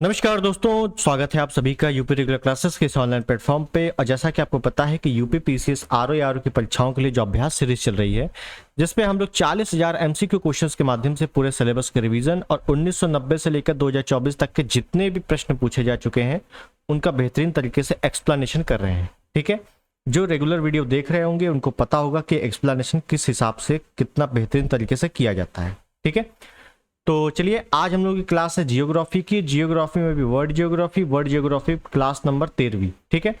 नमस्कार दोस्तों, स्वागत है आप सभी का यूपी रेगुलर क्लासेस के इस ऑनलाइन प्लेटफॉर्म पे। और जैसा कि आपको पता है कि यूपी पीसीएस आरओ या आरओ की परीक्षाओं के लिए जो अभ्यास सीरीज चल रही है, जिसमें हम लोग 40,000 एमसीक्यू क्वेश्चंस के माध्यम से पूरे सिलेबस के रिवीजन और 1990 से लेकर 2024 तक के जितने भी प्रश्न पूछे जा चुके हैं उनका बेहतरीन तरीके से एक्सप्लेनेशन कर रहे हैं। ठीक है, जो रेगुलर वीडियो देख रहे होंगे उनको पता होगा कि एक्सप्लेनेशन किस हिसाब से कितना बेहतरीन तरीके से किया जाता है। ठीक है, तो चलिए आज हम लोग की क्लास है जियोग्राफी की। जियोग्राफी में भी वर्ड जियोग्राफी क्लास नंबर 13वीं। ठीक है,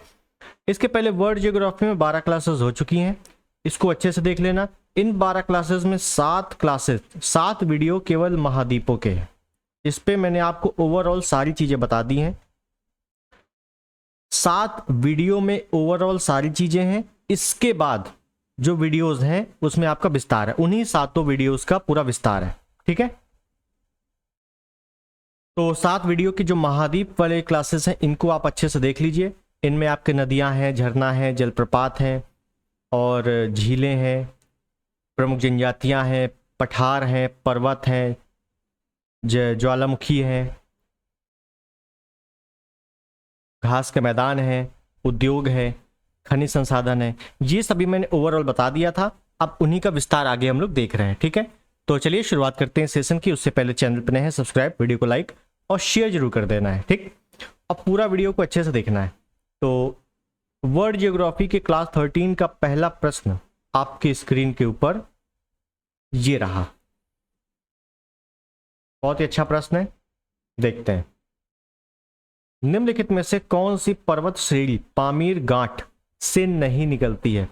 इसके पहले वर्ड जियोग्राफी में 12 क्लासेस हो चुकी हैं, इसको अच्छे से देख लेना। इन 12 क्लासेस में 7 वीडियो केवल महाद्वीपों के हैं। इस पे मैंने आपको ओवरऑल सारी चीजें बता दी हैं। 7 वीडियो में ओवरऑल सारी चीजें हैं। इसके बाद जो वीडियोस हैं उसमें आपका विस्तार है, उन्हीं 7 वीडियोस का पूरा विस्तार है। ठीक है, तो 7 वीडियो की जो महाद्वीप वाले क्लासेस हैं इनको आप अच्छे से देख लीजिए। इनमें आपके नदियां हैं, झरना है, जलप्रपात हैं और झीलें हैं, प्रमुख जनजातियां हैं, पठार हैं, पर्वत हैं, ज्वालामुखी हैं, घास के मैदान हैं, उद्योग है, खनिज संसाधन है। ये सभी मैंने ओवरऑल बता दिया था, अब उन्हीं का विस्तार आगे हम लोग देख रहे हैं। ठीक है, तो चलिए शुरुआत करते हैं सेशन की। उससे पहले चैनल पर नए हैं, सब्सक्राइब, वीडियो को लाइक और शेयर जरूर कर देना है। ठीक, अब पूरा वीडियो को अच्छे से देखना है। तो वर्ल्ड जियोग्राफी के क्लास 13 का पहला प्रश्न आपके स्क्रीन के ऊपर ये रहा। बहुत ही अच्छा प्रश्न है, देखते हैं। निम्नलिखित में से कौन सी पर्वत श्रेणी पामीर गांठ से नहीं निकलती है?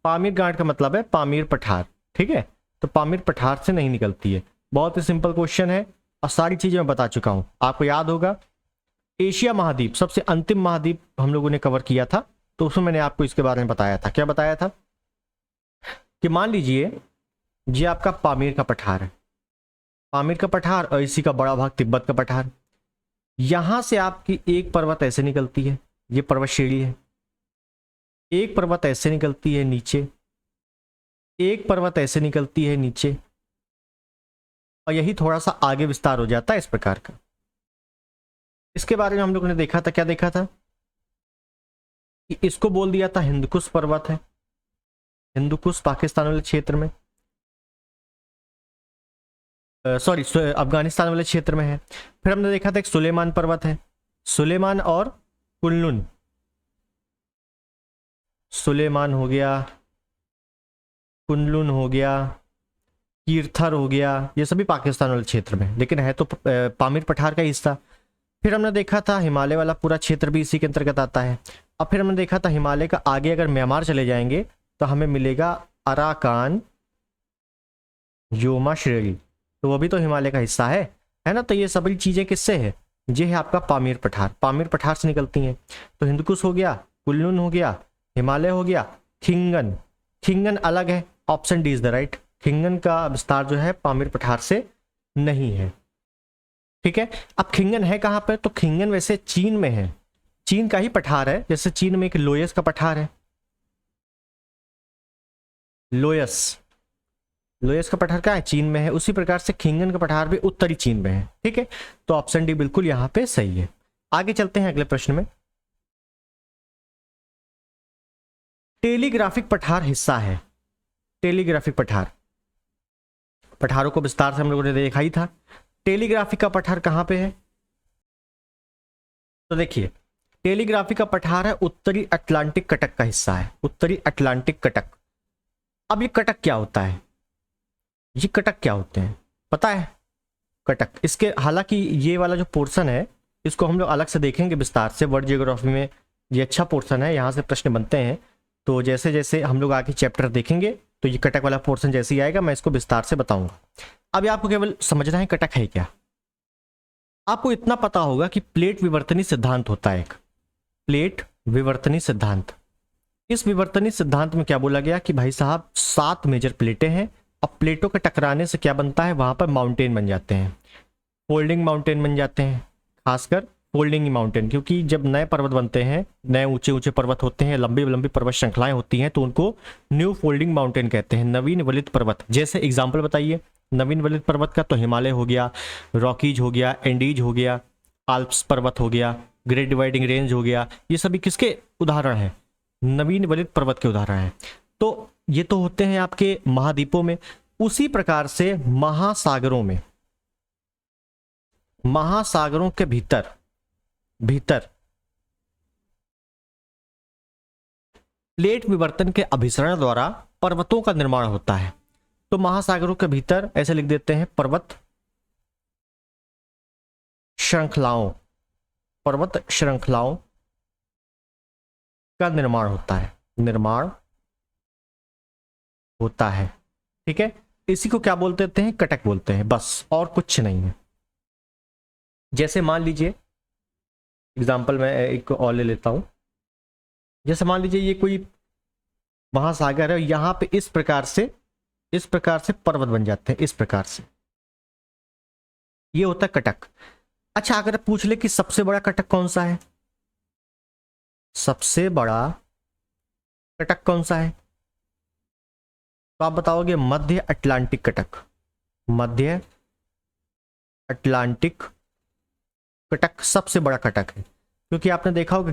पामीर गांठ का मतलब है पामीर पठार। ठीक है, तो पामीर पठार से नहीं निकलती है। बहुत ही सिंपल क्वेश्चन है और सारी चीजें मैं बता चुका हूं। आपको याद होगा एशिया महाद्वीप सबसे अंतिम महाद्वीप हम लोगों ने कवर किया था, तो उसमें मैंने आपको इसके बारे में बताया था। क्या बताया था कि मान लीजिए ये आपका पामीर का पठार है, पामीर का पठार, और इसी का बड़ा भाग तिब्बत का पठार। यहां से आपकी एक पर्वत ऐसे निकलती है, ये पर्वत श्रेणी है। एक पर्वत ऐसे निकलती है नीचे, एक पर्वत ऐसे निकलती है नीचे, और यही थोड़ा सा आगे विस्तार हो जाता है इस प्रकार का। इसके बारे में हम लोगों ने देखा था, क्या देखा था कि इसको बोल दिया था हिंदकुश पर्वत है। हिंदकुश पाकिस्तान वाले क्षेत्र में, सॉरी अफगानिस्तान वाले क्षेत्र में है। फिर हमने देखा था एक सुलेमान पर्वत है, सुलेमान और कुनलुन। सुलेमान हो गया, कुनलुन हो गया, कीर्थर हो गया, ये सभी पाकिस्तान वाले क्षेत्र में, लेकिन है तो पामीर पठार का हिस्सा। फिर हमने देखा था हिमालय वाला पूरा क्षेत्र भी इसी के अंतर्गत आता है। अब फिर हमने देखा था हिमालय का आगे अगर म्यांमार चले जाएंगे तो हमें मिलेगा अराकान योमा श्रेणी, तो वो भी तो हिमालय का हिस्सा है ना। तो ये सभी चीजें किससे है? ये है आपका पामीर पठार, पामीर पठार से निकलती हैं। तो हिंदकुश हो गया, कुल्लून हो गया, हिमालय हो गया, खिंगन। खिंगन अलग है, option D is the right. Khingan का विस्तार जो है पामीर पठार से नहीं है। ठीक है, अब खिंगन है कहां पर? तो खिंगन वैसे चीन में है, चीन का ही पठार है। जैसे चीन में एक लोयस का पठार है, लोयस, लोयस का पठार क्या है? चीन में है। उसी प्रकार से खिंगन का पठार भी उत्तरी चीन में है। ठीक है, तो ऑप्शन डी बिल्कुल यहां पे सही है। आगे चलते हैं अगले प्रश्न में। टेलीग्राफिक पठार हिस्सा है, टेलीग्राफिक पठार, पठारों को विस्तार से हम लोगों ने देखा ही था। टेलीग्राफी का पठार कहां पे है? तो देखिए टेलीग्राफी का पठार है उत्तरी अटलांटिक कटक का हिस्सा है, उत्तरी अटलांटिक कटक। अब ये कटक क्या होता है? ये कटक क्या होते हैं पता है? कटक, इसके हालांकि ये वाला जो पोर्शन है इसको हम लोग अलग से देखेंगे विस्तार से। वर्ल्ड जियोग्राफी में ये अच्छा पोर्शन है, यहाँ से प्रश्न बनते हैं। तो जैसे जैसे हम लोग आगे चैप्टर देखेंगे तो ये कटक वाला पोर्शन जैसे ही आएगा मैं इसको विस्तार से बताऊंगा। अभी आपको केवल समझना है कटक है क्या। आपको इतना पता होगा कि प्लेट विवर्तनी सिद्धांत होता है, एक प्लेट विवर्तनी सिद्धांत। इस विवर्तनी सिद्धांत में क्या बोला गया कि भाई साहब 7 मेजर प्लेटें हैं, अब प्लेटों के टकराने से क्या बनता है? वहां पर माउंटेन बन जाते हैं, फोल्डिंग माउंटेन बन जाते हैं, खासकर फोल्डिंग माउंटेन। क्योंकि जब नए पर्वत बनते हैं, नए ऊंचे ऊंचे पर्वत होते हैं, लंबी लंबी पर्वत श्रृंखलाएं होती हैं, तो उनको न्यू फोल्डिंग माउंटेन कहते हैं, नवीन वलित पर्वत। जैसे एग्जाम्पल बताइए, नवीन वलित पर्वत का तो हिमालय हो गया, रॉकीज हो गया, एंडीज हो गया, आल्प्स पर्वत हो गया, ग्रेट डिवाइडिंग रेंज हो गया, ये सभी किसके उदाहरण हैं? नवीन वलित पर्वत के उदाहरण हैं। तो ये तो होते हैं आपके महाद्वीपों में। उसी प्रकार से महासागरों के भीतर प्लेट विवर्तन के अभिसरण द्वारा पर्वतों का निर्माण होता है। तो महासागरों के भीतर ऐसे लिख देते हैं पर्वत श्रृंखलाओं का निर्माण होता है। ठीक है, इसी को क्या बोलते हैं? कटक बोलते हैं, बस और कुछ नहीं है। जैसे मान लीजिए एग्जाम्पल मैं एक और ले लेता हूं। जैसे मान लीजिए ये कोई महासागर है, यहां पे इस प्रकार से पर्वत बन जाते हैं, इस प्रकार से। ये होता है कटक। अच्छा, अगर पूछ ले कि सबसे बड़ा कटक कौन सा है? सबसे बड़ा कटक कौन सा है? तो आप बताओगे मध्य अटलांटिक कटक। मध्य अटलांटिक कटक सबसे बड़ा कटक है, क्योंकि आपने देखा होगा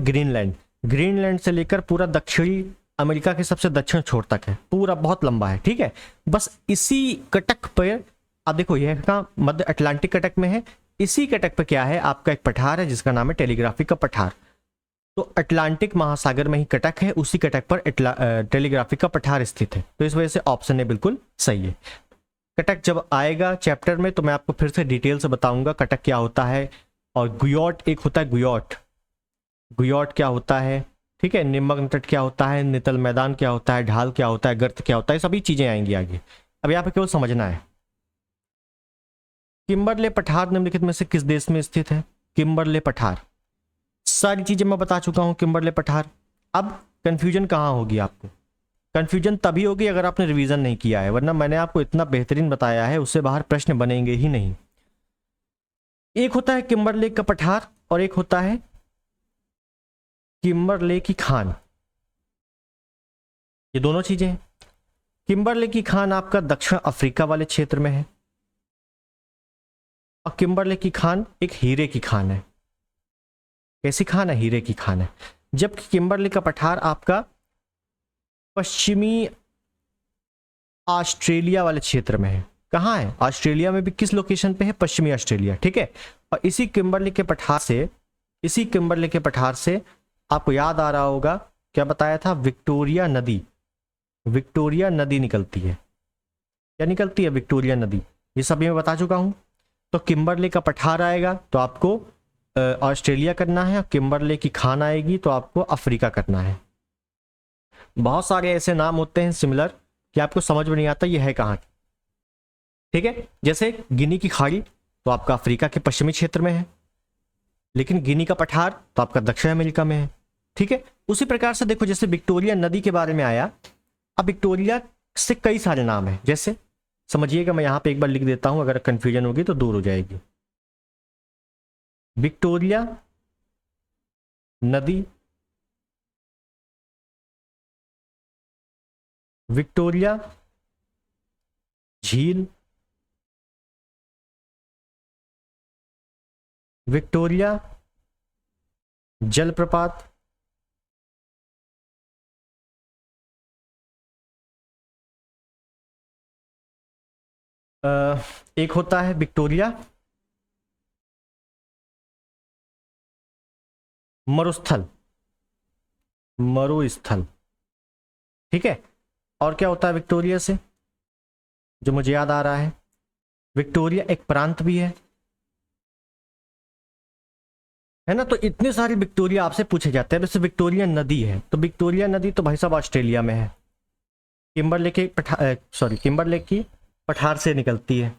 ग्रीनलैंड से लेकर पूरा दक्षिणी अमेरिका के सबसे दक्षिण छोर तक है, पूरा बहुत लंबा है। ठीक है, बस इसी कटक पर आप देखो, यह कहाँ? मध्य अटलांटिक कटक में है। इसी कटक पर क्या है? आपका एक पठार है जिसका नाम है टेलीग्राफी का पठार। तो अटलांटिक महासागर में ही कटक है, उसी कटक पर टेलीग्राफी का पठार स्थित है। तो इस वजह से ऑप्शन है बिल्कुल सही है। कटक जब आएगा चैप्टर में तो मैं आपको फिर से डिटेल से बताऊंगा कटक क्या होता है। और गुयोट एक होता है, गुयोट क्या होता है, ठीक है, निमग्न तट क्या होता है, नितल मैदान क्या होता है, ढाल क्या होता है, गर्त क्या होता है, सभी चीजें आएंगी आगे। अब यहाँ पे केवल समझना है। किम्बरले पठार निम्नलिखित में से किस देश में स्थित है? किम्बरले पठार, सारी चीजें मैं बता चुका हूं। किम्बरले पठार। अब कंफ्यूजन कहां होगी आपको? कंफ्यूजन तभी होगी अगर आपने रिवीजन नहीं किया है, वरना मैंने आपको इतना बेहतरीन बताया है, उससे बाहर प्रश्न बनेंगे ही नहीं। एक होता है किम्बरले का पठार और एक होता है किम्बरले की खान। ये दोनों चीजें हैं। किम्बरले की खान आपका दक्षिण अफ्रीका वाले क्षेत्र में है, और किम्बरले की खान एक हीरे की खान है। कैसी खान है? हीरे की खान है। जबकि किम्बरले का पठार आपका पश्चिमी ऑस्ट्रेलिया वाले क्षेत्र में है। कहाँ है? ऑस्ट्रेलिया में भी किस लोकेशन पे है? पश्चिमी ऑस्ट्रेलिया। ठीक है, और इसी किम्बरले के पठार से आपको याद आ रहा होगा क्या बताया था? विक्टोरिया नदी निकलती है। क्या निकलती है? विक्टोरिया नदी। ये सभी मैं बता चुका हूं। तो किम्बरले का पठार आएगा तो आपको ऑस्ट्रेलिया करना है, और किम्बरले की खान आएगी तो आपको अफ्रीका करना है। बहुत सारे ऐसे नाम होते हैं सिमिलर कि आपको समझ में नहीं आता ये है कहाँ। ठीक है, जैसे गिनी की खाड़ी तो आपका अफ्रीका के पश्चिमी क्षेत्र में है, लेकिन गिनी का पठार तो आपका दक्षिण अमेरिका में है। ठीक है, उसी प्रकार से देखो, जैसे विक्टोरिया नदी के बारे में आया। अब विक्टोरिया से कई सारे नाम हैं, जैसे समझिएगा, मैं यहां पे एक बार लिख देता हूं, अगर कंफ्यूजन होगी तो दूर हो जाएगी। विक्टोरिया नदी, विक्टोरिया झील, विक्टोरिया जलप्रपात, एक होता है विक्टोरिया मरुस्थल। ठीक है, और क्या होता है विक्टोरिया से, जो मुझे याद आ रहा है? विक्टोरिया एक प्रांत भी है ना। तो इतने सारे विक्टोरिया आपसे पूछे जाते हैं। वैसे विक्टोरिया नदी है, तो विक्टोरिया नदी तो भाई साहब ऑस्ट्रेलिया में है, किम्बरले की पठार से निकलती है।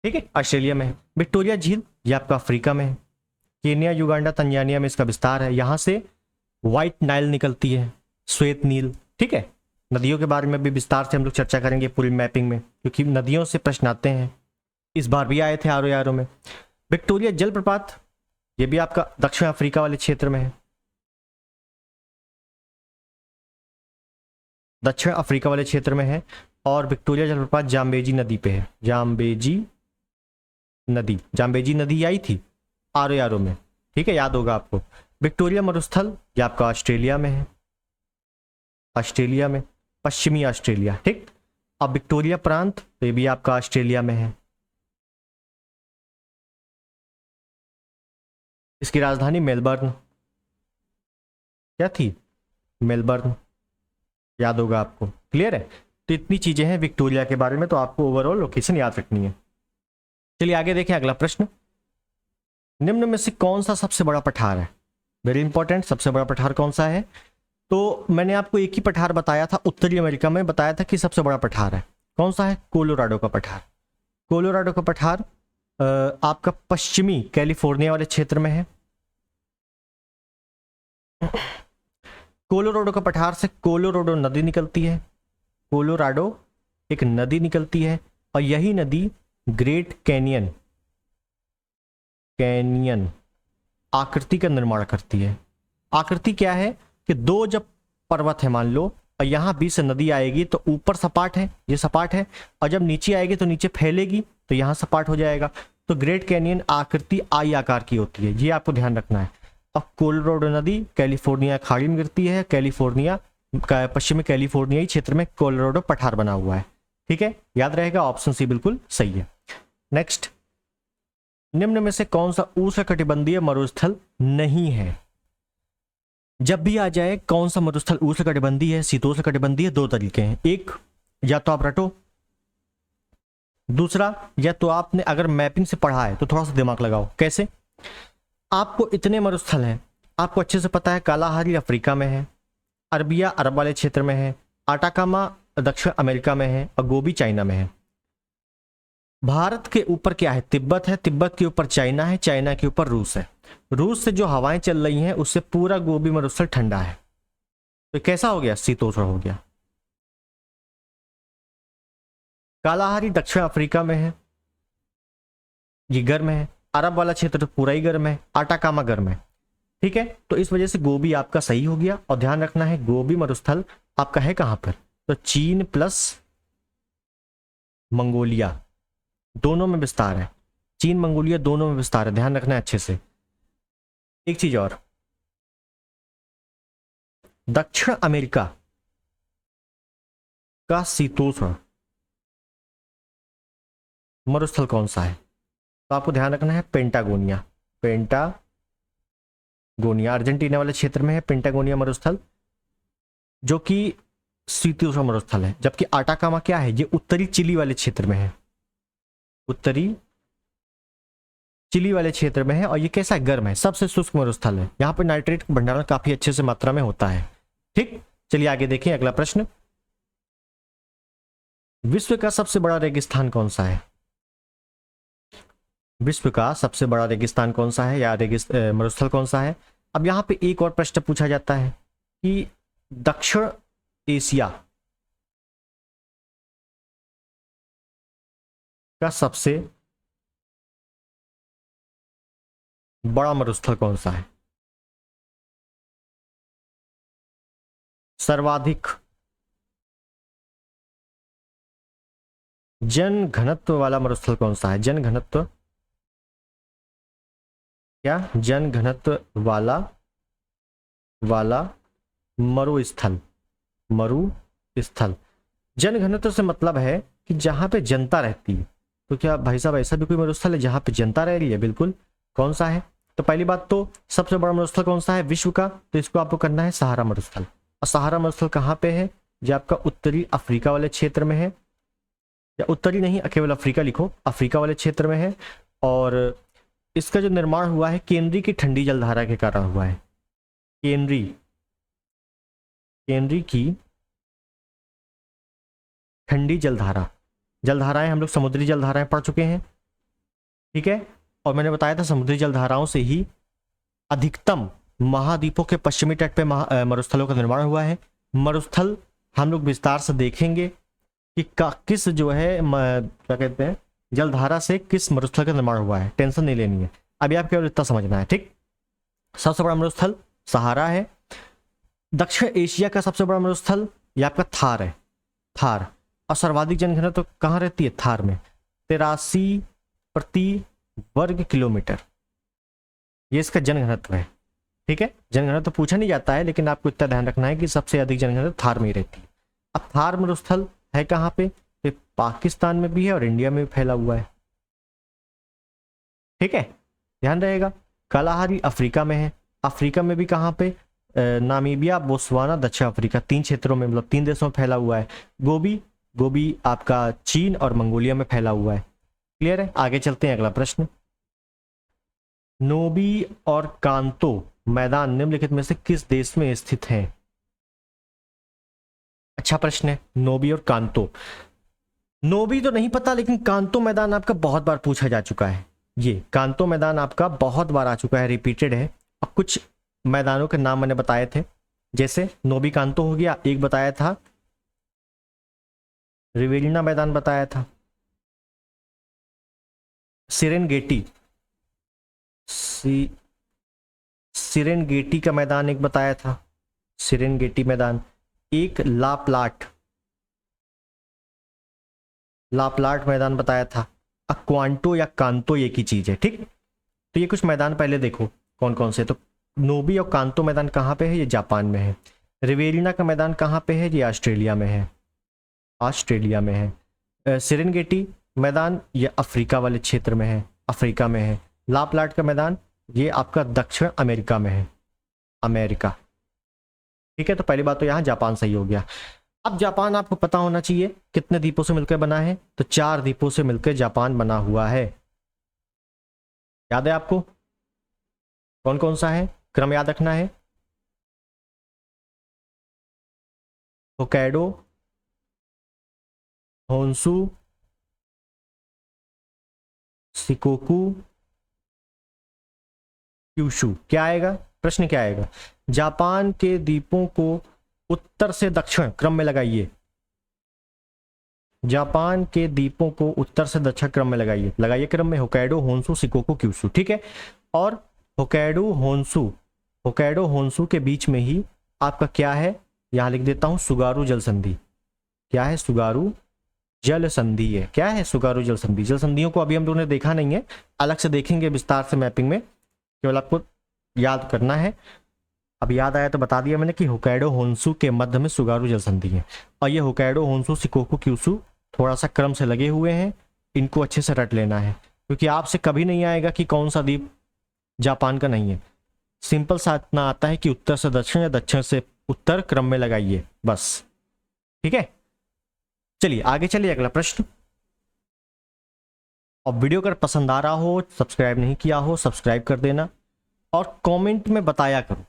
ठीक है, ऑस्ट्रेलिया में है। विक्टोरिया झील ये आपका अफ्रीका में है, केनिया, युगांडा, तंजानिया में इसका विस्तार है। यहां से व्हाइट नाइल निकलती है, श्वेत नील। ठीक है, नदियों के बारे में भी विस्तार से हम लोग चर्चा करेंगे पूरी मैपिंग में, क्योंकि नदियों से प्रश्न आते हैं। इस बार भी आए थे आरो में। विक्टोरिया जलप्रपात ये भी आपका दक्षिण अफ्रीका वाले क्षेत्र में है, दक्षिण अफ्रीका वाले क्षेत्र में है। और विक्टोरिया जलप्रपात जाम्बेजी नदी पे है। जाम्बेजी नदी आई थी RORO में, ठीक है, याद होगा आपको। विक्टोरिया मरुस्थल ये आपका ऑस्ट्रेलिया में है, ऑस्ट्रेलिया में, पश्चिमी ऑस्ट्रेलिया, ठीक। अब विक्टोरिया प्रांत तो ये भी आपका ऑस्ट्रेलिया में है। इसकी राजधानी मेलबर्न, क्या थी, मेलबर्न, याद होगा आपको, क्लियर है। तो इतनी चीजें हैं विक्टोरिया के बारे में, तो आपको ओवरऑल लोकेशन याद रखनी है। चलिए आगे देखें अगला प्रश्न। निम्न में से कौन सा सबसे बड़ा पठार है, वेरी इंपॉर्टेंट, सबसे बड़ा पठार कौन सा है। तो मैंने आपको एक ही पठार बताया था, उत्तरी अमेरिका में बताया था कि सबसे बड़ा पठार है, कौन सा है, कोलोराडो का पठार। कोलोराडो का पठार आपका पश्चिमी कैलिफोर्निया वाले क्षेत्र में है। कोलोराडो का पठार से कोलोराडो नदी निकलती है, कोलोराडो एक नदी निकलती है, और यही नदी ग्रेट कैनियन आकृति का निर्माण करती है। आकृति क्या है कि दो जब पर्वत है मान लो, और यहां बीच से नदी आएगी तो ऊपर सपाट है, ये सपाट है, और जब नीचे आएगी तो नीचे फैलेगी तो यहां सपाट हो जाएगा। तो ग्रेट कैनियन आकृति आई आकार की होती है, ये आपको ध्यान रखना है। और कोलोराडो नदी कैलिफोर्निया खाड़ी में गिरती है, कैलिफोर्निया पश्चिमी कैलिफोर्नियाई क्षेत्र में कोलोराडो पठार बना हुआ है, ठीक है, याद रहेगा, ऑप्शन सी बिल्कुल सही है। नेक्स्ट, निम्न में से कौन सा उष्णकटिबंधीय मरुस्थल नहीं है। जब भी आ जाए कौन सा मरुस्थल उष्णकटिबंधीय है, शीतोष्णकटिबंधीय, दो तरीके हैं, एक या तो आप रटो, दूसरा या तो आपने अगर मैपिंग से पढ़ा है तो थोड़ा सा दिमाग लगाओ। कैसे, आपको इतने मरुस्थल हैं, आपको अच्छे से पता है, कालाहारी अफ्रीका में है, अरबिया अरब वाले क्षेत्र में है, आटाकामा दक्षिण अमेरिका में है, और गोबी चाइना में है। भारत के ऊपर क्या है, तिब्बत है, तिब्बत के ऊपर चाइना है, चाइना के ऊपर रूस है। रूस से जो हवाएं चल रही हैं उससे पूरा गोबी मरुस्थल ठंडा है, तो कैसा हो गया, शीतोष्ण हो गया। कालाहारी दक्षिण अफ्रीका में है, ये गर्म है, अरब वाला क्षेत्र तो पूरा ही गर्म है, आटाकामा गर्म है, ठीक है। तो इस वजह से गोबी आपका सही हो गया। और ध्यान रखना है गोबी मरुस्थल आपका है कहां पर, तो चीन प्लस मंगोलिया दोनों में विस्तार है, चीन मंगोलिया दोनों में विस्तार है, ध्यान रखना है अच्छे से। एक चीज और, दक्षिण अमेरिका का शीतोष्ण मरुस्थल कौन सा है, तो आपको ध्यान रखना है पेंटागोनिया, पेंटागोनिया अर्जेंटीना वाले क्षेत्र में है पेंटागोनिया मरुस्थल, जो कि शीतोष्ण मरुस्थल है। जबकि आटाकामा क्या है, ये उत्तरी चिली वाले क्षेत्र में है, उत्तरी चिली वाले क्षेत्र में है, और ये कैसा है, गर्म है, सबसे शुष्क मरुस्थल है, यहाँ पर नाइट्रेट का भंडारण काफी अच्छे से मात्रा में होता है, ठीक। चलिए आगे देखें अगला प्रश्न। विश्व का सबसे बड़ा रेगिस्तान कौन सा है, विश्व का सबसे बड़ा रेगिस्तान कौन सा है, या मरुस्थल कौन सा है। अब यहाँ पे एक और प्रश्न पूछा जाता है कि दक्षिण एशिया का सबसे बड़ा मरुस्थल कौन सा है, सर्वाधिक जन घनत्व वाला मरुस्थल कौन सा है, जन घनत्व, क्या, जन घनत्व वाला मरुस्थल, मरुस्थल। जन घनत्व से मतलब है कि जहां पे जनता रहती है। तो क्या भाई साहब ऐसा भी कोई मरुस्थल है जहां पे जनता रह रही है, बिल्कुल, कौन सा है। तो पहली बात तो सबसे बड़ा मरुस्थल कौन सा है विश्व का, तो इसको आपको करना है सहारा मरुस्थल। और सहारा मरुस्थल कहाँ पे है, जो आपका उत्तरी अफ्रीका वाले क्षेत्र में है, या उत्तरी नहीं केवल अफ्रीका लिखो, अफ्रीका वाले क्षेत्र में है। और इसका जो निर्माण हुआ है केंद्रीय की ठंडी जलधारा के कारण हुआ है, केंद्रीय की ठंडी जलधारा, जलधाराएं हम लोग समुद्री जलधाराएं पढ़ चुके हैं, ठीक है। और मैंने बताया था समुद्री जलधाराओं से ही अधिकतम महाद्वीपों के पश्चिमी तट पे मरुस्थलों का निर्माण हुआ है। मरुस्थल हम लोग विस्तार से देखेंगे कि किस जो है क्या कहते हैं जलधारा से किस मरुस्थल का निर्माण हुआ है, टेंशन नहीं लेनी है, अभी आप केवल इतना समझना है, ठीक। सबसे बड़ा मरुस्थल सहारा है। दक्षिण एशिया का सबसे बड़ा मरुस्थल ये आपका थार है, थार। और सर्वाधिक जनघनत्व तो कहाँ रहती है, थार में, 83 प्रति वर्ग किलोमीटर, ये इसका जनघनत्व है। ठीक है, जनघनत्व तो पूछा नहीं जाता है, लेकिन आपको इतना ध्यान रखना है कि सबसे अधिक जनघनत्व थार में ही रहती है। अब थार मरुस्थल है कहाँ पे? तो पाकिस्तान में भी है और इंडिया में भी फैला हुआ है। ठीक है, ध्यान रहेगा। कालाहारी अफ्रीका में है। अफ्रीका में भी कहाँ पे? नामीबिया, बोत्सवाना, दक्षिण अफ्रीका, 3 क्षेत्रों में, मतलब 3 देशों में फैला हुआ है। गोबी आपका चीन और मंगोलिया में फैला हुआ है। क्लियर है? आगे चलते हैं, अगला प्रश्न। नोबी और कांतो मैदान निम्नलिखित में से किस देश में स्थित है? अच्छा प्रश्न है, नोबी और कांतो। नोबी तो नहीं पता, लेकिन कांतो मैदान आपका बहुत बार पूछा जा चुका है। ये कांतो मैदान आपका बहुत बार आ चुका है, रिपीटेड है। अब कुछ मैदानों के नाम मैंने बताए थे, जैसे नोबी कांतो हो गया, एक बताया था रिवेलिना मैदान बताया था, सिरेनगेटी सिरेनगेटी का मैदान एक बताया था, सिरेनगेटी मैदान। एक लाप्लाट मैदान बताया था। क्वांटो या कांतो एक ही चीज है। ठीक, तो ये कुछ मैदान पहले देखो कौन कौन से। तो नोबी और कांतो मैदान कहाँ पे है? ये जापान में है। रिवेलिना का मैदान कहाँ पे है? ये ऑस्ट्रेलिया में है, ऑस्ट्रेलिया में है। सिरेनगेटी मैदान ये अफ्रीका वाले क्षेत्र में है, अफ्रीका में है। लाप्लाट का मैदान ये आपका दक्षिण अमेरिका में है, अमेरिका। ठीक है, तो पहली बात तो यहाँ जापान सही हो गया। अब जापान आपको पता होना चाहिए कितने द्वीपों से मिलकर बना है, तो 4 द्वीपों से मिलकर जापान बना हुआ है। याद है आपको कौन कौन सा है? क्रम याद रखना है। Hokkaido, Honshu, Shikoku, Kyushu. क्या आएगा? प्रश्न क्या आएगा? जापान के द्वीपों को उत्तर से दक्षिण क्रम में लगाइए। जापान के द्वीपों को उत्तर से दक्षिण क्रम में लगाइए, लगाइए क्रम में, होक्काइडो, होन्शु, शिकोकू, क्यूशू। ठीक है, और होक्काइडो होन्शु के बीच में ही आपका क्या है? यहां लिख देता हूं, सुगारू जल संधि। क्या है? सुगारू जल संधि है। क्या है? सुगारू जल संधि। जल संधियों को अभी हम लोगों ने देखा नहीं है, अलग से देखेंगे विस्तार से मैपिंग में, केवल आपको याद करना है। अब याद आया तो बता दिया मैंने कि होक्काइडो होन्शु के मध्य में सुगारू जल संधि है, और ये होक्काइडो, होन्शु, शिकोकू, क्यूशू थोड़ा सा क्रम से लगे हुए हैं। इनको अच्छे से रट लेना है, क्योंकि आपसे कभी नहीं आएगा कि कौन सा द्वीप जापान का नहीं है। सिंपल सा इतना आता है कि उत्तर से दक्षिण या दक्षिण से उत्तर क्रम में लगाइए, बस। ठीक है, चलिए आगे चलिए, अगला प्रश्न। और वीडियो अगर पसंद आ रहा हो, सब्सक्राइब नहीं किया हो, सब्सक्राइब कर देना, और कमेंट में बताया करो।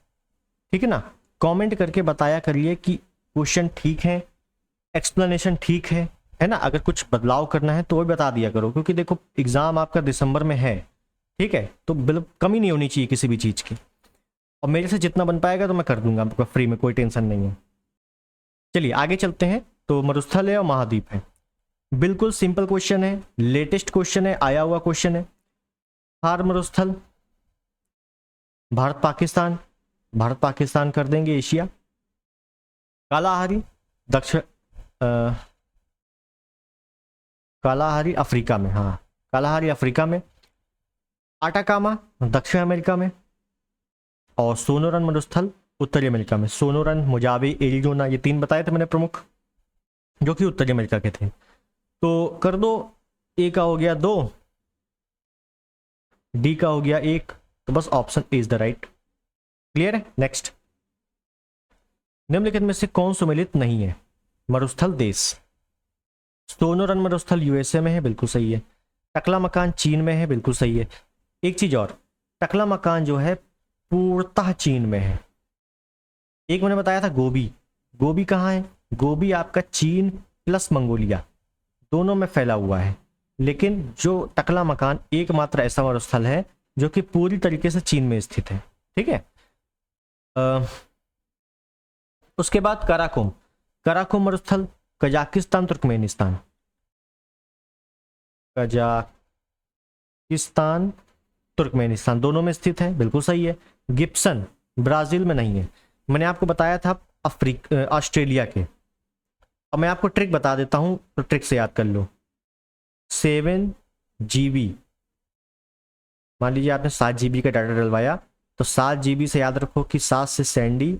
ठीक है ना, कमेंट करके बताया करिए कि क्वेश्चन ठीक है, एक्सप्लेनेशन ठीक है ना। अगर कुछ बदलाव करना है तो वो बता दिया करो, क्योंकि देखो एग्जाम आपका दिसंबर में है। ठीक है, तो बिल्कुल कमी नहीं होनी चाहिए किसी भी चीज़ की, और मेरे से जितना बन पाएगा तो मैं कर दूंगा आपको फ्री में, कोई टेंशन नहीं है। चलिए आगे चलते हैं। तो मरुस्थल है और महाद्वीप है, बिल्कुल सिंपल क्वेश्चन है, लेटेस्ट क्वेश्चन है, आया हुआ क्वेश्चन है। थार मरुस्थल, भारत पाकिस्तान कर देंगे एशिया। कालाहारी दक्षिण कालाहारी अफ्रीका में, हाँ कालाहारी अफ्रीका में। आटाकामा दक्षिण अमेरिका में, और सोनोरन मरुस्थल उत्तरी अमेरिका में। सोनोरन, मोजावे, एरिजोना, ये 3 बताए थे मैंने प्रमुख, जो कि उत्तरी अमेरिका के थे। तो कर दो, ए का हो गया 2, डी का हो गया 1, तो बस option A is the right. Clear है? नेक्स्ट, निम्नलिखित में से कौन सुमेलित नहीं है? मरुस्थल देश। सोनोरन मरुस्थल यूएसए में है, बिल्कुल सही है। टकला मकान चीन में है, बिल्कुल सही है। एक चीज और, टकला मकान जो है पूर्णतः चीन में है। एक मैंने बताया था गोबी कहाँ है? गोबी आपका चीन प्लस मंगोलिया दोनों में फैला हुआ है, लेकिन जो टकला मकान एकमात्र ऐसा मरुस्थल है जो कि पूरी तरीके से चीन में स्थित है। ठीक है, उसके बाद कराकुम मरुस्थल कजाकिस्तान तुर्कमेनिस्तान दोनों में स्थित है, बिल्कुल सही है। गिब्सन ब्राजील में नहीं है, मैंने आपको बताया था ऑस्ट्रेलिया के। अब मैं आपको ट्रिक बता देता हूं, तो ट्रिक से याद कर लो। 7 GB मान लीजिए आपने 7 GB का डाटा डलवाया, तो 7 GB से याद रखो कि 7 से सैंडी,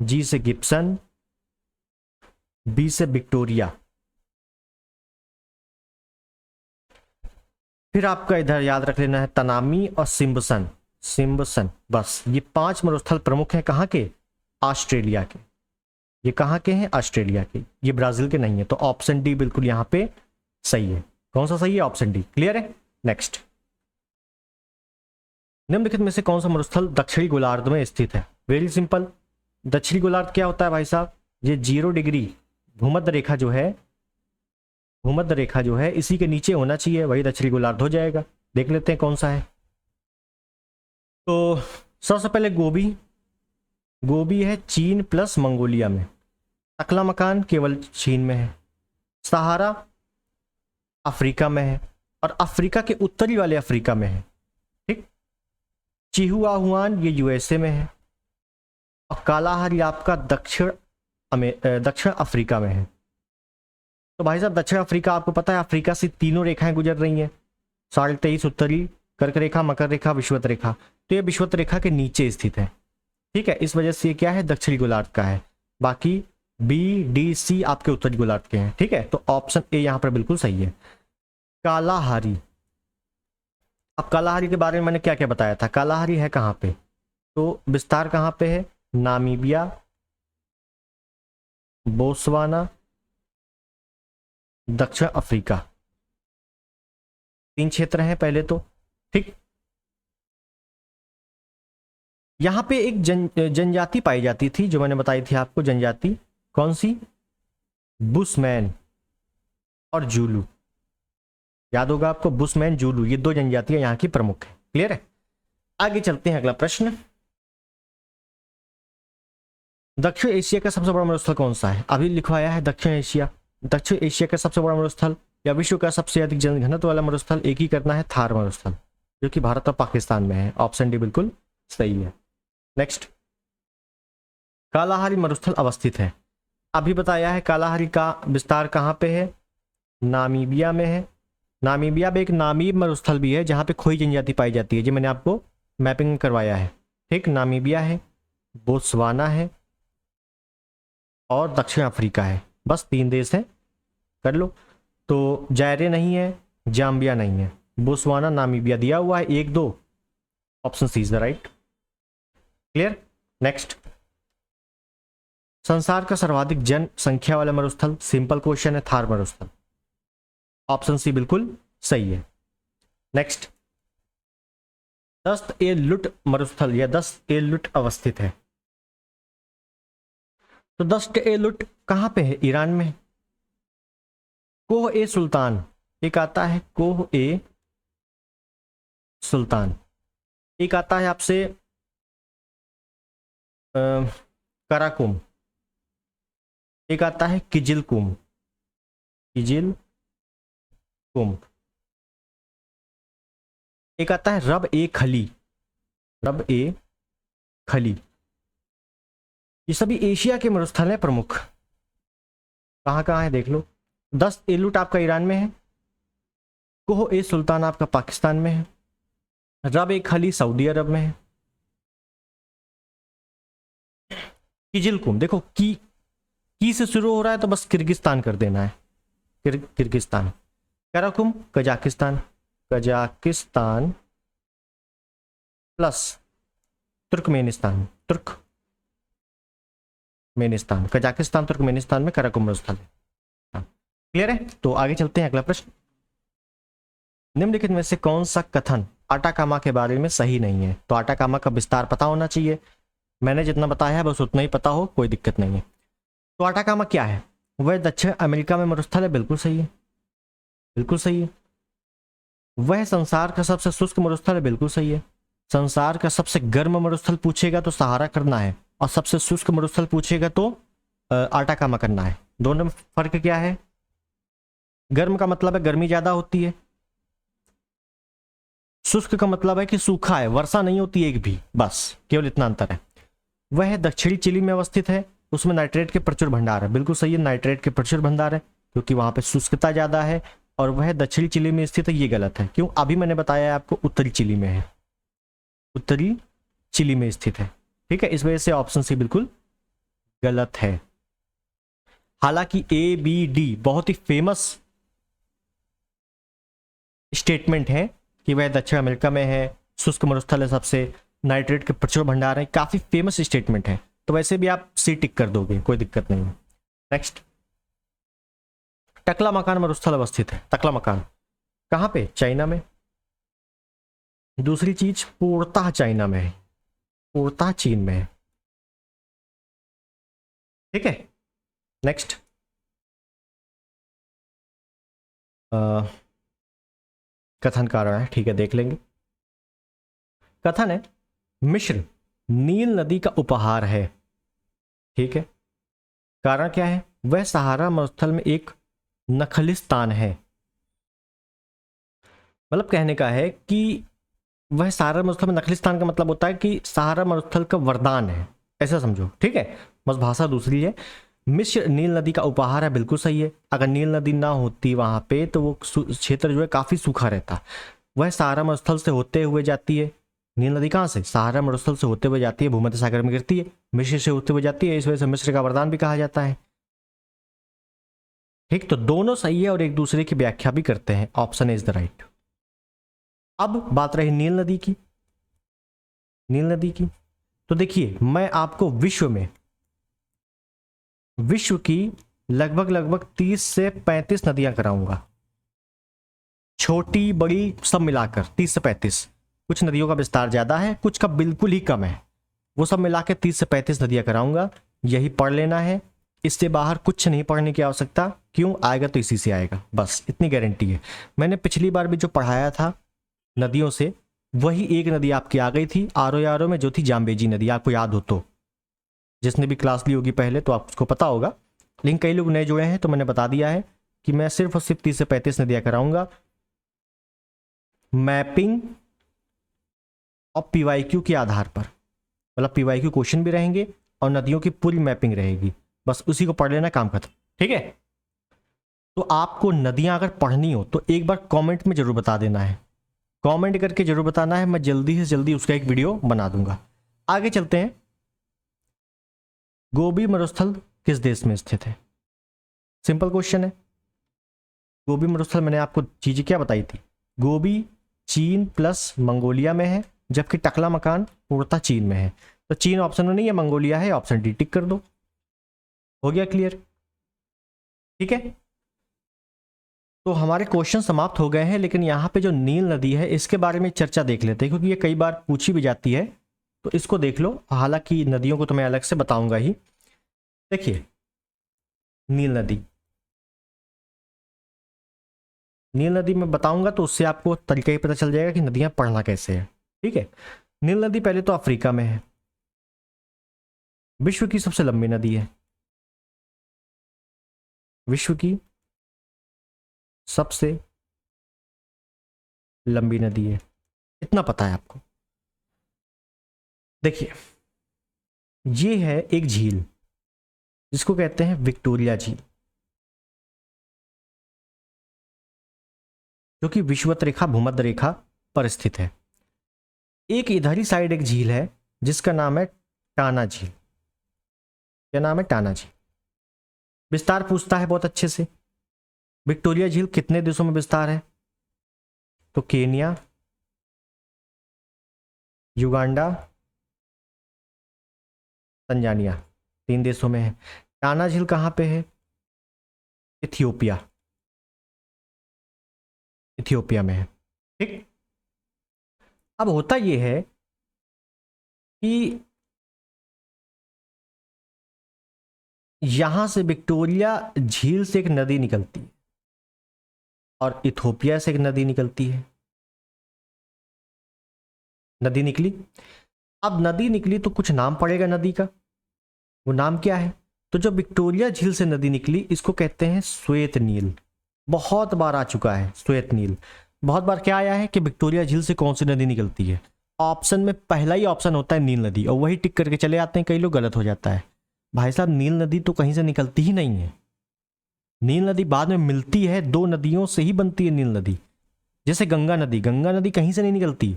G से गिब्सन, B से विक्टोरिया, फिर आपका इधर याद रख लेना है तनामी और सिम्बसन। सिम्बसन, बस ये 5 मरुस्थल प्रमुख हैं कहाँ के? ऑस्ट्रेलिया के। ये कहाँ के हैं? ऑस्ट्रेलिया के। ये ब्राजील के नहीं है, तो ऑप्शन डी बिल्कुल यहाँ पे सही है। कौन सा सही है? Option D. क्लियर है? नेक्स्ट, निम्नलिखित में से कौन सा मरुस्थल दक्षिणी गोलार्ध में स्थित है? वेरी सिंपल, दक्षिणी गोलार्ध क्या होता है भाई साहब? ये 0 डिग्री भूमध्य रेखा जो है, भूमध्य रेखा जो है इसी के नीचे होना चाहिए, वही दक्षिणी गोलार्ध हो जाएगा। देख लेते हैं कौन सा है। तो सबसे पहले गोबी, गोबी है चीन प्लस मंगोलिया में। टकला मकान केवल चीन में है। सहारा अफ्रीका में है, और अफ्रीका के उत्तरी वाले अफ्रीका में है। ठीक, चिहुआहुआन ये यूएसए में है, और कालाहारी आपका दक्षिण अफ्रीका में है। तो भाई साहब दक्षिण अफ्रीका आपको पता है, अफ्रीका से 3 रेखाएं गुजर रही हैं, 23.5 उत्तरी, कर्क रेखा, मकर रेखा, विषुवत रेखा। तो ये विषुवत रेखा के नीचे स्थित है। ठीक है, इस वजह से ये क्या है? दक्षिणी गोलार्ध का है। बाकी बी डी सी आपके उत्तरी गोलार्ध के हैं। ठीक है, तो ऑप्शन ए यहाँ पर बिल्कुल सही है। कालाहारी, अब कालाहारी के बारे में मैंने क्या क्या बताया था? कालाहारी है कहाँ पे? तो विस्तार कहाँ पे है? नामीबिया, बोत्सवाना, दक्षिण अफ्रीका, 3 क्षेत्र हैं पहले तो। ठीक, यहां पे एक जनजाति पाई जाती थी जो मैंने बताई थी आपको। जनजाति कौन सी? बुशमैन और जूलू। याद होगा आपको, बुशमैन, जूलू, ये 2 जनजातियां यहाँ की प्रमुख है। क्लियर है? आगे चलते हैं, अगला प्रश्न। दक्षिण एशिया का सबसे बड़ा मरुस्थल कौन सा है? अभी लिखवाया है दक्षिण एशिया। दक्षिण एशिया का सबसे बड़ा मरुस्थल या विश्व का सबसे अधिक जनघनत्व वाला मरुस्थल, एक ही करना है, थार मरुस्थल, जो कि भारत और पाकिस्तान में है। ऑप्शन डी बिल्कुल सही है। नेक्स्ट, कालाहारी मरुस्थल अवस्थित है। अभी बताया है कालाहारी का विस्तार कहाँ पे है? नामीबिया में है। नामीबिया में एक नामीब मरुस्थल भी है जहाँ पे खोई जनजाति पाई जाती है, जो मैंने आपको मैपिंग करवाया है। ठीक, नामीबिया है, बोत्सवाना है और दक्षिण अफ्रीका है। बस 3 देश हैं, कर लो। तो जायरे नहीं है, जाम्बिया नहीं है, बोत्सवाना, नामीबिया दिया हुआ है 1 2। Option C is the right. Clear? Next, संसार का सर्वाधिक जनसंख्या वाला मरुस्थल, सिंपल क्वेश्चन है, थार मरुस्थल। ऑप्शन सी बिल्कुल सही है। नेक्स्ट, दस्त ए लुट मरुस्थल या दस्त ए लुट अवस्थित है। तो दस्त ए लुट कहां पे है? ईरान में। कोह ए सुल्तान, एक आता है कोह ए सुल्तान, एक आता है आपसे कराकुम, एक आता है किजिलकुम, किजिलकुम, एक आता है रब ए खली, रब ए खली। ये सभी एशिया के मरुस्थल हैं प्रमुख। कहाँ कहाँ है देख लो। दस्त ए लुट आपका ईरान में है, कोह ए सुल्तान आपका पाकिस्तान में है, रब ए खली सऊदी अरब में है, किजिलकुम देखो की से शुरू हो रहा है तो बस किर्गिस्तान कर देना है, Kyrgyzstan. Karakum Kazakhstan, Kazakhstan plus Turkmenistan, Turkmenistan, Kazakhstan Turkmenistan में कराकुम मरुस्थल है। क्लियर है? तो आगे चलते हैं, अगला प्रश्न। निम्नलिखित में से कौन सा कथन आटाकामा के बारे में सही नहीं है? तो आटाकामा का विस्तार पता होना चाहिए, मैंने जितना बताया है बस उतना ही पता हो, कोई दिक्कत नहीं है। तो आटाकामा क्या है? वह दक्षिण अमेरिका में मरुस्थल है, बिल्कुल सही है, बिल्कुल सही है। वह संसार का सबसे शुष्क मरुस्थल है, बिल्कुल सही है। संसार का सबसे गर्म मरुस्थल पूछेगा तो सहारा करना है, और सबसे शुष्क मरुस्थल पूछेगा तो आटाकामा करना है। दोनों में फर्क क्या है? गर्म का मतलब है गर्मी ज्यादा होती है, शुष्क का मतलब है कि सूखा है, वर्षा नहीं होती एक भी, बस केवल इतना अंतर है। वह दक्षिणी चिली में अवस्थित है, उसमें नाइट्रेट के प्रचुर भंडार है, बिल्कुल सही है, नाइट्रेट के प्रचुर भंडार है, क्योंकि वहां पे शुष्कता ज्यादा है और वह दक्षिणी चिली में स्थित है, ये गलत है। क्यों? अभी मैंने बताया है आपको उत्तरी चिली में है, उत्तरी चिली में स्थित है। ठीक है, इस वजह से ऑप्शन सी बिल्कुल गलत है। हालांकि ए बी डी बहुत ही फेमस स्टेटमेंट है कि वह दक्षिण अमेरिका में है, शुष्क मरुस्थल है सबसे, नाइट्रेट के प्रचुर भंडार है, काफी फेमस स्टेटमेंट है। तो वैसे भी आप सी टिक कर दोगे, कोई दिक्कत नहीं है। नेक्स्ट, टकला मकान मरुस्थल अवस्थित है। टकला मकान कहां पे? चाइना में। दूसरी चीज, पोर्ता चाइना में है, पोर्ता चीन में है। ठीक है, नेक्स्ट, कथन कारण है, ठीक है देख लेंगे। कथन है, मिस्र नील नदी का उपहार है। ठीक है, कारण क्या है? वह सहारा मरुस्थल में एक नखलिस्तान है। मतलब कहने का है कि वह सहारा मरुस्थल में, नखलिस्तान का मतलब होता है कि सहारा मरुस्थल का वरदान है, ऐसा समझो। ठीक है, बस भाषा दूसरी है। मिस्र नील नदी का उपहार है, बिल्कुल सही है। अगर नील नदी ना होती वहां पे तो वो क्षेत्र जो है काफी सूखा रहता। वह सहारा मरुस्थल से होते हुए जाती है। नील नदी कहाँ से? सहारा मरुस्थल से होते हुए जाती है, भूमध्य सागर में गिरती है, मिस्र से होते हुए जाती है, इस वजह से मिस्र का वरदान भी कहा जाता है। ठीक, तो दोनों सही है और एक दूसरे की व्याख्या भी करते हैं। Option is the right. अब बात रही नील नदी की। नील नदी की तो देखिए, मैं आपको विश्व की लगभग 30 से 35 नदियां कराऊंगा, छोटी बड़ी सब मिलाकर 30 से 35। कुछ नदियों का विस्तार ज्यादा है, कुछ का बिल्कुल ही कम है, वो सब मिला के 30 से 35 नदियां कराऊंगा। यही पढ़ लेना है, इससे बाहर कुछ नहीं पढ़ने की आवश्यकता। क्यों? आएगा तो इसी से आएगा, बस इतनी गारंटी है। मैंने पिछली बार भी जो पढ़ाया था नदियों से, वही एक नदी आपकी आ गई थी आरो में, जो थी जाम्बेजी नदी, आपको याद हो तो। जिसने भी क्लास ली होगी पहले तो आप उसको पता होगा, लेकिन कई लोग नए जुड़े हैं तो मैंने बता दिया है कि मैं सिर्फ और सिर्फ 30 से 35 नदियां कराऊंगा। मैपिंग और पीवाईक्यू के आधार पर, मतलब पीवाईक्यू क्वेश्चन भी रहेंगे और नदियों की पूरी मैपिंग रहेगी। बस उसी को पढ़ लेना, काम खत्म। ठीक है, तो आपको नदियां अगर पढ़नी हो तो एक बार कमेंट में जरूर बता देना है, कमेंट करके जरूर बताना है, मैं जल्दी से जल्दी उसका एक वीडियो बना दूंगा। आगे चलते हैं। गोबी मरुस्थल किस देश में स्थित है? सिंपल क्वेश्चन है। गोबी मरुस्थल मैंने आपको चीजें क्या बताई थी? गोबी चीन प्लस मंगोलिया में है, जबकि टकला मकान पोर्ता चीन में है। तो चीन ऑप्शन में नहीं है, मंगोलिया है, ऑप्शन डी टिक कर दो। हो गया क्लियर? ठीक है, तो हमारे क्वेश्चन समाप्त हो गए हैं, लेकिन यहाँ पे जो नील नदी है इसके बारे में चर्चा देख लेते हैं, क्योंकि ये कई बार पूछी भी जाती है, तो इसको देख लो। हालांकि नदियों को तो मैं अलग से बताऊंगा ही। देखिए, नील नदी, नील नदी में बताऊंगा तो उससे आपको तरीका ही पता चल जाएगा कि नदियां पढ़ना कैसे है। ठीक है, नील नदी पहले तो अफ्रीका में है, विश्व की सबसे लंबी नदी है, विश्व की सबसे लंबी नदी है, इतना पता है आपको। देखिए, ये है एक झील जिसको कहते हैं विक्टोरिया झील, जो कि विषुवत रेखा भूमध्य रेखा पर स्थित है। एक इधर ही साइड एक झील है जिसका नाम है टाना झील। क्या नाम है? टाना झील। विस्तार पूछता है बहुत अच्छे से, विक्टोरिया झील कितने देशों में विस्तार है? तो केनिया, युगांडा, तंजानिया, 3 देशों में है। टाना झील कहां पे है? इथियोपिया, इथियोपिया में है। ठीक, अब होता यह है कि यहां से विक्टोरिया झील से एक नदी निकलती है और इथियोपिया से एक नदी निकलती है। नदी निकली, अब नदी निकली तो कुछ नाम पड़ेगा नदी का, वो नाम क्या है? तो जो विक्टोरिया झील से नदी निकली इसको कहते हैं श्वेत नील। बहुत बार आ चुका है श्वेत नील, बहुत बार क्या आया है कि विक्टोरिया झील से कौन सी नदी निकलती है, ऑप्शन में पहला ही ऑप्शन होता है नील नदी, और वही टिक करके चले आते हैं कई लोग, गलत हो जाता है। भाई साहब, नील नदी तो कहीं से निकलती ही नहीं है, नील नदी बाद में मिलती है, दो नदियों से ही बनती है नील नदी। जैसे गंगा नदी कहीं से नहीं निकलती।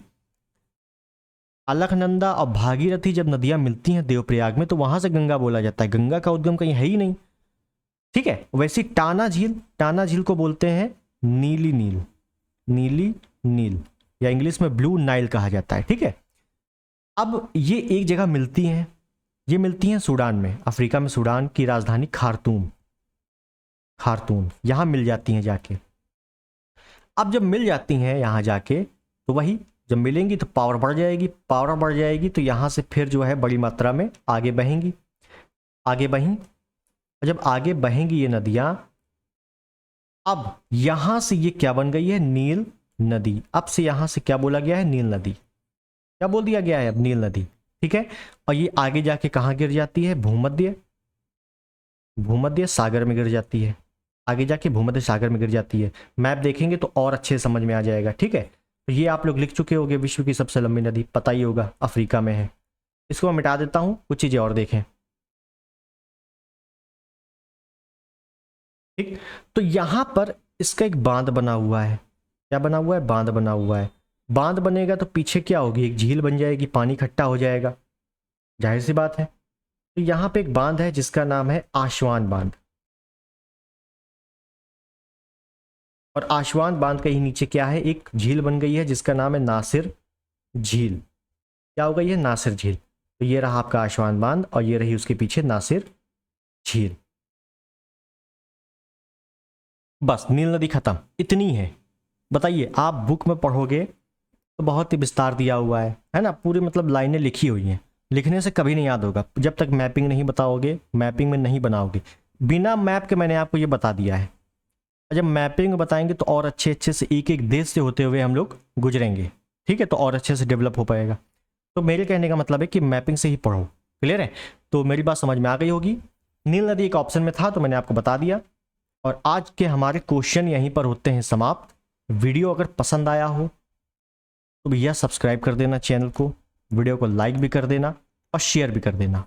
अलकनंदा और भागीरथी जब नदियां मिलती हैं देवप्रयाग में तो वहां से गंगा बोला जाता है, गंगा का उद्गम कहीं है ही नहीं। ठीक है, वैसे टाना झील को बोलते हैं नीली नील या इंग्लिश में ब्लू नाइल कहा जाता है। ठीक है, अब ये एक जगह मिलती हैं, ये मिलती हैं सूडान में, अफ्रीका में सूडान की राजधानी खार्तूम यहां मिल जाती हैं जाके। अब जब मिल जाती हैं यहां जाके तो वही जब मिलेंगी तो पावर बढ़ जाएगी तो यहां से फिर जो है बड़ी मात्रा में आगे बहेंगी। जब आगे बहेंगी ये नदियां, अब यहां से ये क्या बन गई है, नील नदी। अब से यहां से क्या बोला गया है, नील नदी। क्या बोल दिया गया है अब, नील नदी। ठीक है, और ये आगे जाके कहां गिर जाती है, भूमध्य सागर में गिर जाती है। आगे जाके भूमध्य सागर में गिर जाती है। मैप देखेंगे तो और अच्छे समझ में आ जाएगा। ठीक है, तो ये आप लोग लिख चुके होंगे, विश्व की सबसे लंबी नदी पता ही होगा, अफ्रीका में है। इसको मैं मिटा देता हूं, कुछ चीजें और देखें। ठीक, तो यहां पर इसका एक बांध बना हुआ है। क्या बना हुआ है, बांध बना हुआ है। बांध बनेगा तो पीछे क्या होगी, एक झील बन जाएगी, पानी इकट्ठा हो जाएगा, जाहिर सी बात है। तो यहां पे एक बांध है जिसका नाम है आशवान बांध, और आशवान बांध के ही नीचे क्या है, एक झील बन गई है जिसका नाम है नासिर झील। क्या हो गई है, नासिर झील। तो ये रहा आपका आशवान बांध और ये रही उसके पीछे नासिर झील। बस नील नदी खत्म, इतनी है। बताइए, आप बुक में पढ़ोगे तो बहुत ही विस्तार दिया हुआ है ना, पूरी मतलब लाइनें लिखी हुई हैं। लिखने से कभी नहीं याद होगा जब तक मैपिंग नहीं बताओगे, मैपिंग में नहीं बनाओगे। बिना मैप के मैंने आपको ये बता दिया है। जब मैपिंग में बताएंगे तो और अच्छे से एक एक देश से होते हुए हम लोग गुजरेंगे। ठीक है, तो और अच्छे से डेवलप हो पाएगा। तो मेरे कहने का मतलब है कि मैपिंग से ही पढ़ो। क्लियर है, तो मेरी बात समझ में आ गई होगी। नील नदी एक ऑप्शन में था तो मैंने आपको बता दिया। और आज के हमारे क्वेश्चन यहीं पर होते हैं समाप्त। वीडियो अगर पसंद आया हो तो भैया सब्सक्राइब कर देना चैनल को, वीडियो को लाइक भी कर देना और शेयर भी कर देना।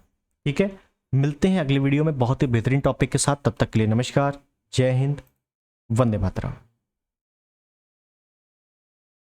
ठीक है, मिलते हैं अगले वीडियो में बहुत ही बेहतरीन टॉपिक के साथ। तब तक के लिए नमस्कार, जय हिंद, वंदे मातरम।